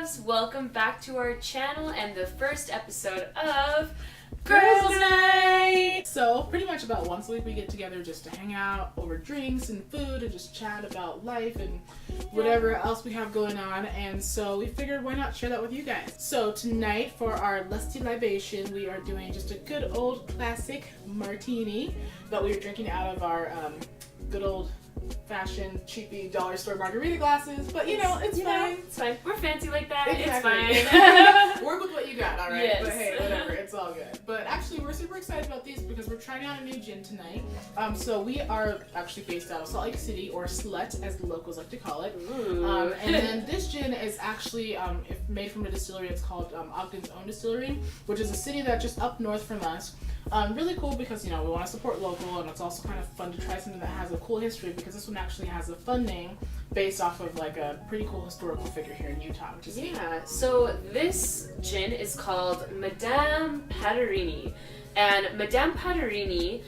loves! Welcome back to our channel and the first episode of Girls Night! So pretty much about once a week we get together just to hang out over drinks and food and just chat about life and whatever else we have going on, and so we figured why not share that with you guys. So tonight for our lusty libation we are doing just a good old classic martini that we are drinking out of our good old fashioned cheapy dollar store margarita glasses, but you know, it's fine. It's fine. We're fancy like that. Exactly. It's fine. Work with what you got, alright? Yes. But hey, whatever, it's all good. But actually, we're super excited about these because we're trying out a new gin tonight. So we are actually based out of Salt Lake City, or Slut, as the locals like to call it. And then this gin is actually if made from a distillery. It's called Ogden's own distillery, which is a city that's just up north from us. Really cool because, you know, we want to support local, and it's also kind of fun to try something that has a cool history, because this one actually has a funding based off of like a pretty cool historical figure here in Utah, which is neat. So this gin is called Madame Pattirini, and Madame Pattirini,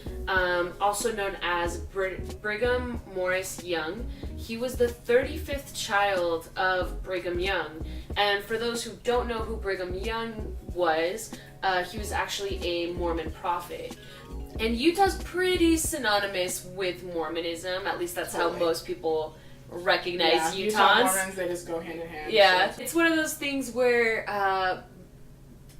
also known as Brigham Morris Young, he was the 35th child of Brigham Young. And for those who don't know who Brigham Young was, he was actually a Mormon prophet. And Utah's pretty synonymous with Mormonism, at least that's how most people recognize Utahns. Utah Mormons, they just go hand in hand. Yeah, so it's one of those things where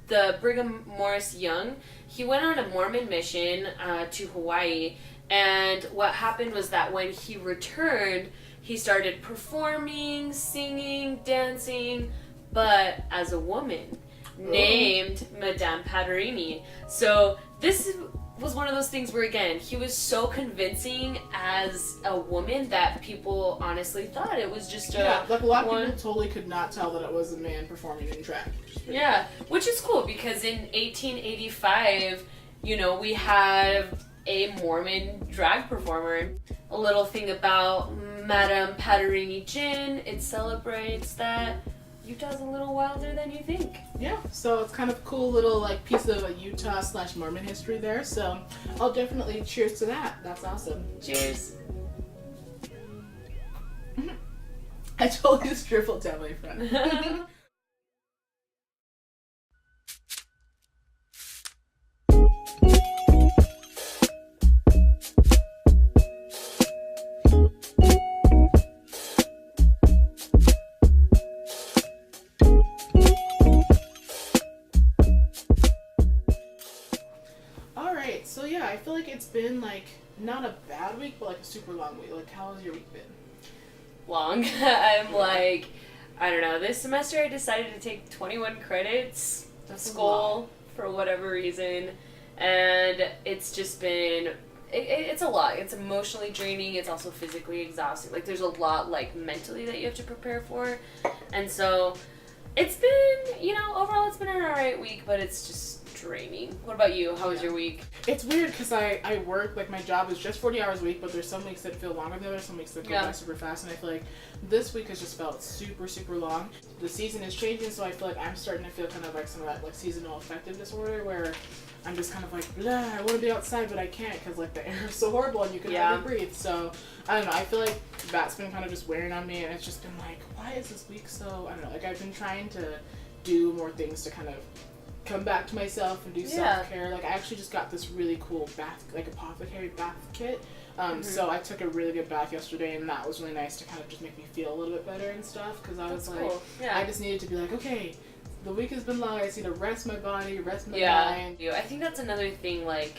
the Brigham Morris Young, he went on a Mormon mission to Hawaii, and what happened was that when he returned, he started performing, singing, dancing, but as a woman, named Madame Pattirini. So this was one of those things where, again, he was so convincing as a woman that people honestly thought it was just like a lot of people totally could not tell that it was a man performing in drag. Yeah, which is cool because in 1885, you know, we have a Mormon drag performer. A little thing about Madame Pattirini gin, it celebrates that Utah's a little wilder than you think. Yeah, so it's kind of a cool little like piece of a Utah / Mormon history there. So I'll definitely cheers to that. That's awesome. Cheers. I totally just dribbled down my front. So yeah, I feel like it's been like not a bad week, but like a super long week. Like, how has your week been? Long. I'm like, I don't know. This semester I decided to take 21 credits of school for whatever reason, and it's just been it's a lot. It's emotionally draining. It's also physically exhausting. Like, there's a lot like mentally that you have to prepare for, and so it's been, you know, overall it's been an alright week, but it's just draining. What about you? How was your week? It's weird because I work, like my job is just 40 hours a week, but there's some weeks that feel longer than others, some weeks that go by super fast, and I feel like this week has just felt super, super long. The season is changing, so I feel like I'm starting to feel kind of like some of that like seasonal affective disorder where I'm just kind of like, blah, I want to be outside, but I can't because like the air is so horrible and you can hardly breathe. So I don't know, I feel like that's been kind of just wearing on me, and it's just been like, why is this week so, I don't know, like I've been trying to do more things to kind of come back to myself and do self-care. Like I actually just got this really cool bath, like apothecary bath kit. So I took a really good bath yesterday, and that was really nice to kind of just make me feel a little bit better and stuff, because I was like, I just needed to be like, okay, the week has been long, I just need to rest my body, rest my mind. I think that's another thing, like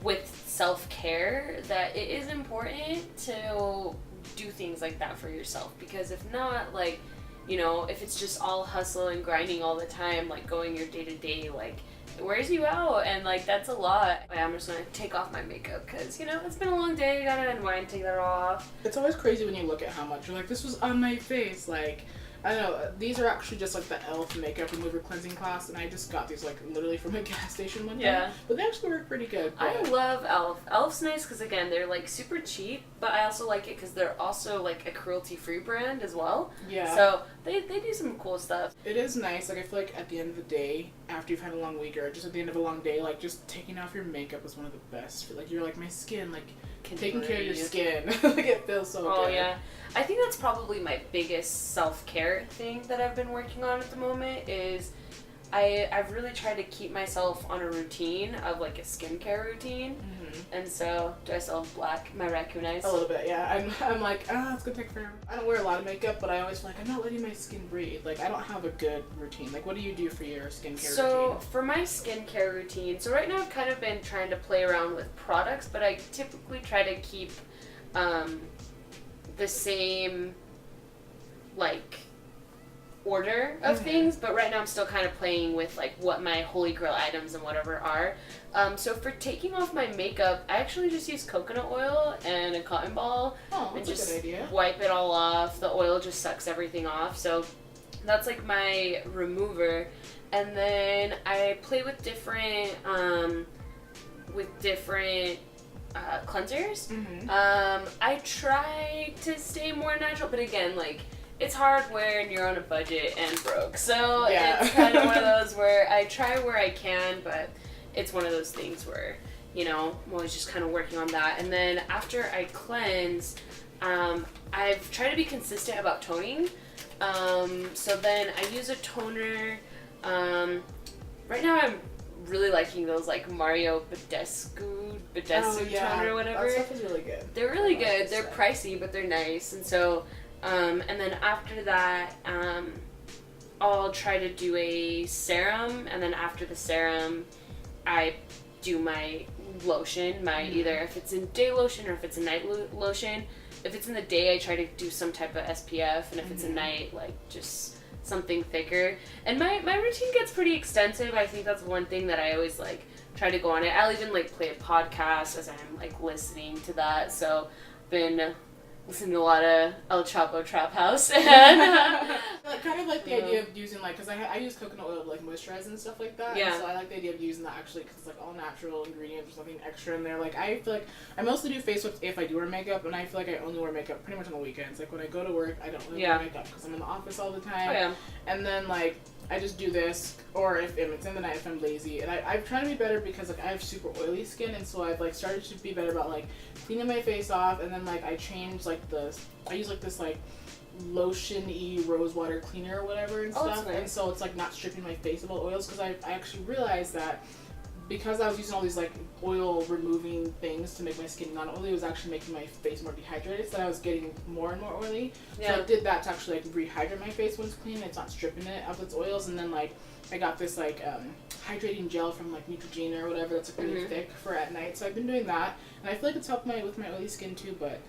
with self-care, that it is important to do things like that for yourself, because if not, like, you know, if it's just all hustle and grinding all the time, like going your day-to-day, like, it wears you out, and like that's a lot. I'm just gonna take off my makeup because, you know, it's been a long day, you gotta unwind, take that off. It's always crazy when you look at how much you're like, this was on my face, like, I don't know, these are actually just like the e.l.f. makeup remover cleansing class, and I just got these like literally from a gas station one time. But they actually work pretty good. But I love e.l.f. e.l.f.'s nice because, again, they're like super cheap, but I also like it because they're also like a cruelty-free brand as well. Yeah. So they do some cool stuff. It is nice. Like I feel like at the end of the day, after you've had a long week or just at the end of a long day, like just taking off your makeup is one of the best. Like you're like, my skin like taking care of your skin. Like, it feels so good. Oh, yeah. I think that's probably my biggest self-care thing that I've been working on at the moment is I've really tried to keep myself on a routine of, like, a skincare routine. And so, do I still have black? Am I raccoon eyes? A little bit, yeah. I'm like, it's gonna take forever. I don't wear a lot of makeup, but I always feel like I'm not letting my skin breathe. Like, I don't have a good routine. Like, what do you do for your skincare routine? So, for my skincare routine, so right now I've kind of been trying to play around with products, but I typically try to keep the same, like, order of things, but right now I'm still kind of playing with, like, what my holy grail items and whatever are. So for taking off my makeup, I actually just use coconut oil and a cotton ball and just wipe it all off. The oil just sucks everything off, so that's like my remover. And then I play with different cleansers. I try to stay more natural, but again, like, it's hard when you're on a budget and broke. So it's kind of one of those where I try where I can, but it's one of those things where, you know, I'm always just kind of working on that. And then after I cleanse, I've tried to be consistent about toning. So then I use a toner. Right now I'm really liking those, like, Mario Badescu toner or whatever. That stuff is really good. They're really good. They're pricey, but they're nice. And so, and then after that, I'll try to do a serum, and then after the serum, I do my lotion, either if it's a day lotion or if it's a night lotion. If it's in the day, I try to do some type of SPF, and if it's a night, like, just something thicker. And my routine gets pretty extensive. I think that's one thing that I always, like, try to go on it. I'll even, like, play a podcast as I'm, like, listening to that. So, been listening to a lot of El Chapo Trap House. And, like, kind of like the idea of using, like, because I use coconut oil to, like, moisturize and stuff like that. Yeah. And so I like the idea of using that actually because it's, like, all natural ingredients. There's nothing extra in there. Like, I feel like I mostly do face wipes if I do wear makeup, and I feel like I only wear makeup pretty much on the weekends. Like, when I go to work, I don't really wear makeup because I'm in the office all the time. Oh, yeah. And then, like, I just do this, or if it's in the night if I'm lazy. And I've tried to be better because, like, I have super oily skin, and so I've, like, started to be better about, like, cleaning my face off, and then, like, I change, like, I use, like, this, like, lotion-y rose water cleaner or whatever and stuff. Nice. And so it's, like, not stripping my face of all oils, because I actually realized that because I was using all these, like, oil removing things to make my skin non-oily, it was actually making my face more dehydrated, so that I was getting more and more oily. Yeah. So I did that to actually, like, rehydrate my face when it's clean. It's not stripping it of its oils. And then, like, I got this, like, hydrating gel from, like, Neutrogena or whatever that's, like, really thick for at night. So I've been doing that, and I feel like it's helped with my oily skin too, but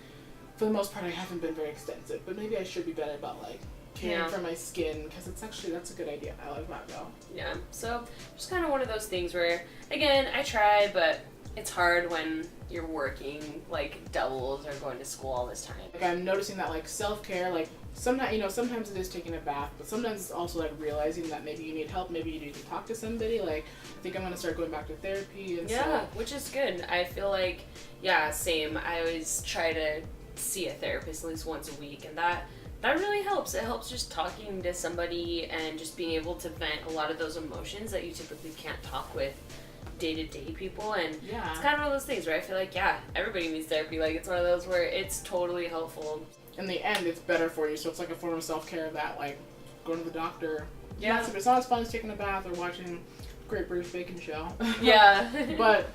for the most part I haven't been very extensive. But maybe I should be better about, like, caring for my skin, because that's a good idea. I like that though. Yeah, so just kind of one of those things where, again, I try, but it's hard when you're working, like, doubles or going to school all this time. Like, I'm noticing that, like, self-care, like, sometimes it is taking a bath, but sometimes it's also, like, realizing that maybe you need help, maybe you need to talk to somebody. Like, I think I'm going to start going back to therapy and stuff. Which is good. I feel like, same. I always try to see a therapist at least once a week, and that really helps. It helps just talking to somebody and just being able to vent a lot of those emotions that you typically can't talk with day-to-day people. And it's kind of one of those things where I feel like, everybody needs therapy. Like, it's one of those where it's totally helpful. In the end, it's better for you, so it's like a form of self-care that, like, going to the doctor. Yeah. It's not as fun as taking a bath or watching Great British Baking Show. Yeah. But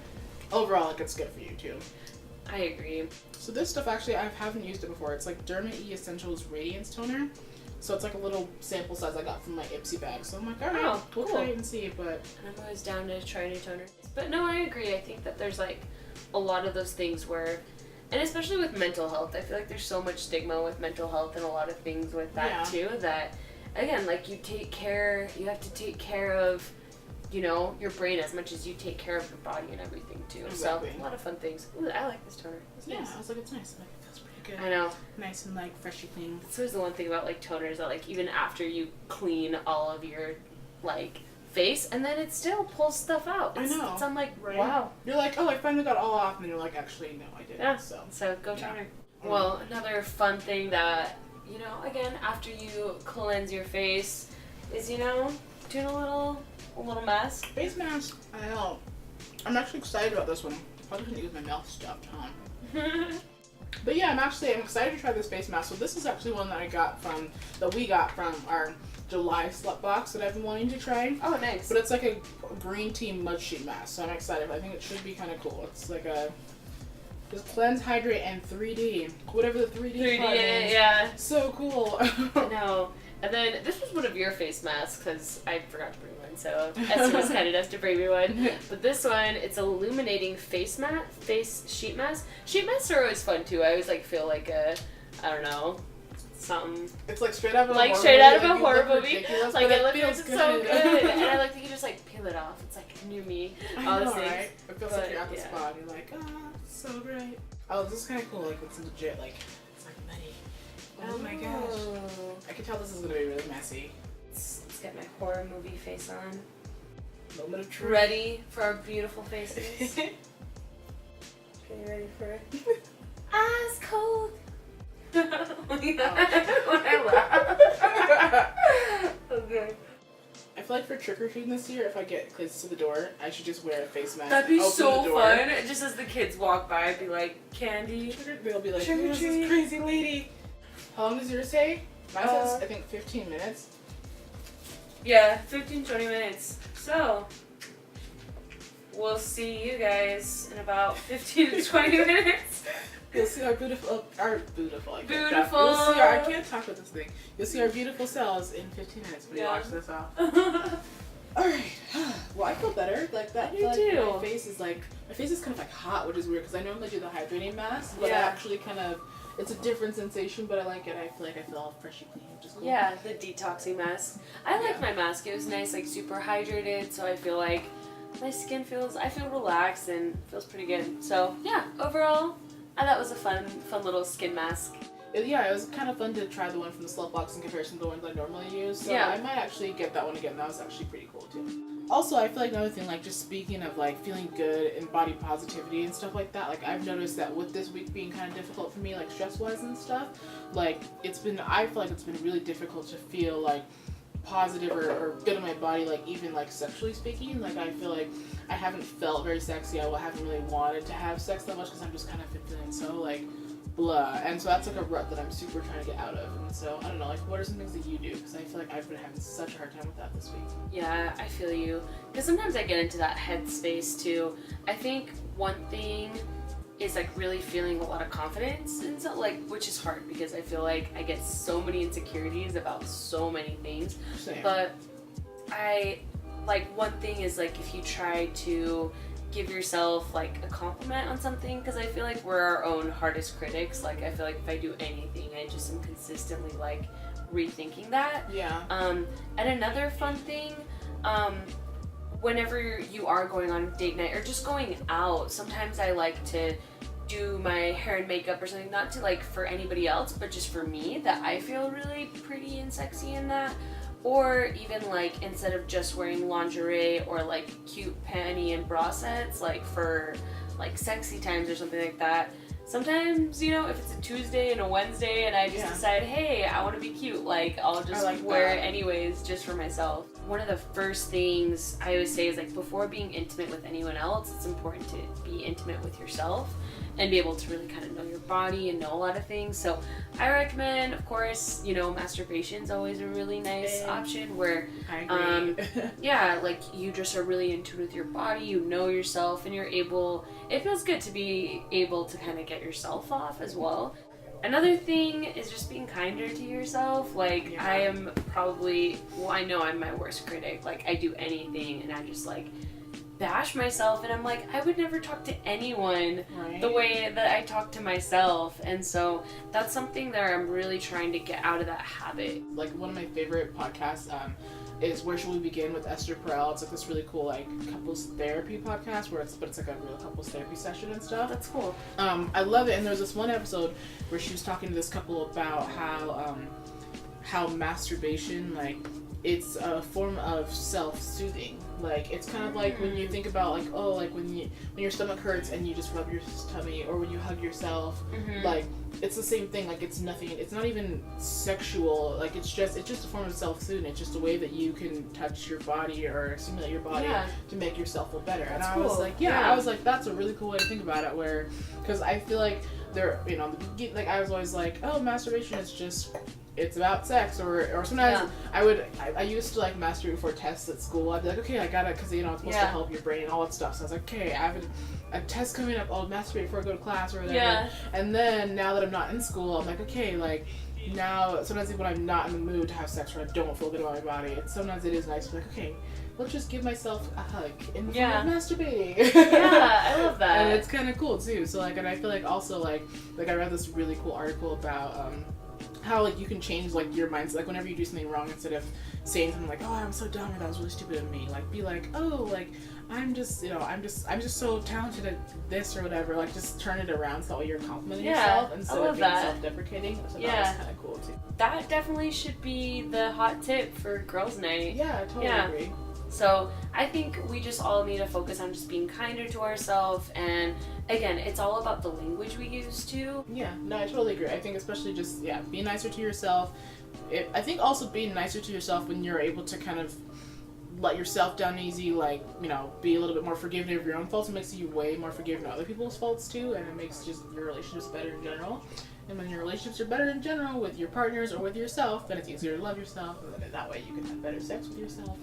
overall, like, it's good for you too. I agree. So this stuff, actually, I haven't used it before. It's like Derma E Essentials Radiance Toner. So it's like a little sample size I got from my Ipsy bag. So I'm like, alright, we'll try it and see. But I'm always down to try new toners. But no, I agree. I think that there's, like, a lot of those things where, and especially with mental health, I feel like there's so much stigma with mental health and a lot of things with that too, that, again, like, you have to take care of, you know, your brain as much as you take care of your body and everything too. Exactly. So a lot of fun things. Ooh, I like this toner. It's nice. I was like, it's nice. Like, it feels pretty good. I know. Nice and, like, freshly clean. That's always the one thing about, like, toners, that, like, even after you clean all of your, like, face, and then it still pulls stuff out. I know. I'm like, wow. You're like, oh, I finally got all off, and then you're like, actually, no, I didn't. Yeah. So Go toner. Well, another fun thing that, you know, again, after you cleanse your face is, you know, doing a little mask. Face mask. I know. I'm actually excited about this one. Probably gonna use my mouth stuffed, huh? But yeah, I'm excited to try this face mask. So this is actually one that we got from our July slut box that I've been wanting to try. Oh, nice. But it's like a green tea mud sheet mask, so I'm excited. I think it should be kind of cool. It's like just cleanse, hydrate, and 3D. Whatever the 3D part is. Yeah. So cool. I know. And then this was one of your face masks because I forgot to bring one, so Essie was kind enough to bring me one. But this one, it's illuminating face sheet mask. Sheet masks are always fun too. I always feel like I don't know, something. It's like straight out of a horror movie. Like it looks so good, and I like that you just peel it off. It's like new me. I know, right? It feels like you're at the spa and you're like, so great. Oh, this is kind of cool. Like it's legit. It's like money. Oh my gosh. I can tell this is gonna be really messy. Let's get my horror movie face on. Moment of truth. Ready for our beautiful faces. Okay, you ready for it? Ice cold. When I laugh. Okay. I feel like for trick-or-treating this year, if I get kids to the door, I should just wear a face mask. That'd be so fun. Just as the kids walk by, I'd be like, candy. They'll be like, who's trick-or-treat. this crazy lady? How long does yours take? Mine says, I think, 15 minutes. Yeah, 15-20 minutes. So, we'll see you guys in about 15 to 20 minutes. You'll see our beautiful. You'll see I can't talk with this thing. You'll see our beautiful selves in 15 minutes when you watch this off. Alright. Well, I feel better. Like that. You do. My face is kind of hot, which is weird because I normally do the hydrating mask, but I actually it's a different sensation, but I like it. I feel all freshy clean, which is cool. Yeah, the detoxing mask. I like my mask. It was nice, super hydrated, so I feel like my skin I feel relaxed and feels pretty good. So yeah, overall, I thought it was a fun little skin mask. Yeah, it was kind of fun to try the one from the Slut Box in comparison to the ones I normally use. So I might actually get that one again. That was actually pretty cool too. Also, I feel like another thing, just speaking of feeling good and body positivity and stuff like that, I've noticed that with this week being kind of difficult for me, stress-wise and stuff, I feel like it's been really difficult to feel positive or good in my body, even sexually speaking. I feel like I haven't felt very sexy. I haven't really wanted to have sex that much because I'm just kind of feeling so blah, and so that's a rut that I'm super trying to get out of. And so I don't know, what are some things that you do? Because I feel like I've been having such a hard time with that this week. Yeah, I feel you. Because sometimes I get into that headspace too. I think one thing is really feeling a lot of confidence, and so which is hard because I feel like I get so many insecurities about so many things. Same. But I one thing is if you try to give yourself a compliment on something, because I feel like we're our own hardest critics. I feel like if I do anything, I just am consistently rethinking that. Yeah. And another fun thing, whenever you are going on date night or just going out, sometimes I like to do my hair and makeup or something, not to for anybody else, but just for me, that I feel really pretty and sexy in that. Or even instead of just wearing lingerie or cute panty and bra sets, for sexy times or something like that. Sometimes, if it's a Tuesday and a Wednesday and I just decide, hey, I want to be cute, I'll just wear it anyways just for myself. One of the first things I always say is before being intimate with anyone else, it's important to be intimate with yourself and be able to really kind of know your body and know a lot of things. So I recommend, of course, masturbation is always a really nice option where, I agree. you just are really in tune with your body, you know yourself, and it feels good to be able to kind of get yourself off as well. Another thing is just being kinder to yourself. I am probably, I know I'm my worst critic. I do anything and I just bash myself, and I'm I would never talk to anyone the way that I talk to myself. And so that's something that I'm really trying to get out of that habit. One of my favorite podcasts is Where Should We Begin with Esther Perel. It's this really cool couples therapy podcast where it's a real couples therapy session and stuff. That's cool. I love it. And there was this one episode where she was talking to this couple about how masturbation it's a form of self-soothing. Like, it's kind of like when you think about, like, oh, like when your stomach hurts and you just rub your tummy, or when you hug yourself, like, it's the same thing. Like, it's nothing, it's not even sexual. Like, it's just a form of self-soothing. It's just a way that you can touch your body or stimulate your body to make yourself feel better. That's and I cool. was like, I was like, that's a really cool way to think about it, where, because I feel like there, you know, like, I was always like, oh, masturbation is just, it's about sex, or sometimes I used to like masturbate before tests at school. I'd be like, okay, I gotta, because you know it's supposed to help your brain and all that stuff. So I was like, okay, I have a test coming up, I'll masturbate before I go to class or whatever. Yeah. And then now that I'm not in school, I'm like, okay, like now sometimes when I'm not in the mood to have sex or I don't feel good about my body, sometimes it is nice to be like, okay, let's just give myself a hug in front of masturbating. Yeah, I love that. And it's kind of cool too. So like, and I feel like also like I read this really cool article about how like you can change like your mindset, like whenever you do something wrong, instead of saying something like, oh, I'm so dumb, or that was really stupid of me, like be like, oh, like I'm just so talented at this or whatever, like just turn it around so you're complimenting yourself instead of being self-deprecating. So that was kind of cool too. That definitely should be the hot tip for girls' night. Yeah, I totally agree. So I think we just all need to focus on just being kinder to ourselves, and again, it's all about the language we use too. Yeah, no, I totally agree. I think especially just, be nicer to yourself. I think also being nicer to yourself when you're able to kind of let yourself down easy, like, you know, be a little bit more forgiving of your own faults. It makes you way more forgiving of other people's faults too, and it makes just your relationships better in general. And when your relationships are better in general with your partners or with yourself, then it's easier to love yourself, and then that way you can have better sex with yourself.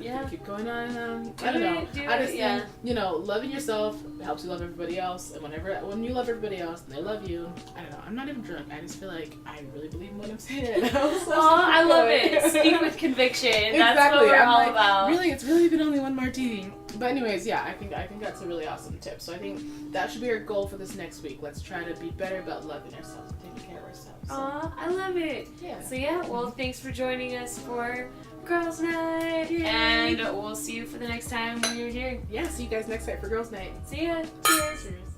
And keep going on. I don't know. I just think, you know, loving yourself helps you love everybody else. And when you love everybody else and they love you, I don't know. I'm not even drunk. I just feel like I really believe in what I'm saying. I love it. Speak with conviction. Exactly. That's what we're all like, about. Really, it's really been only one martini. But anyways, I think that's a really awesome tip. So I think that should be our goal for this next week. Let's try to be better about loving ourselves and taking care of ourselves. Aw, I love it. Yeah. So well, thanks for joining us for Girls' Night. Yay. And we'll see you for the next time when you're here. Yeah, see you guys next night for Girls' Night. See ya. Cheers. Cheers.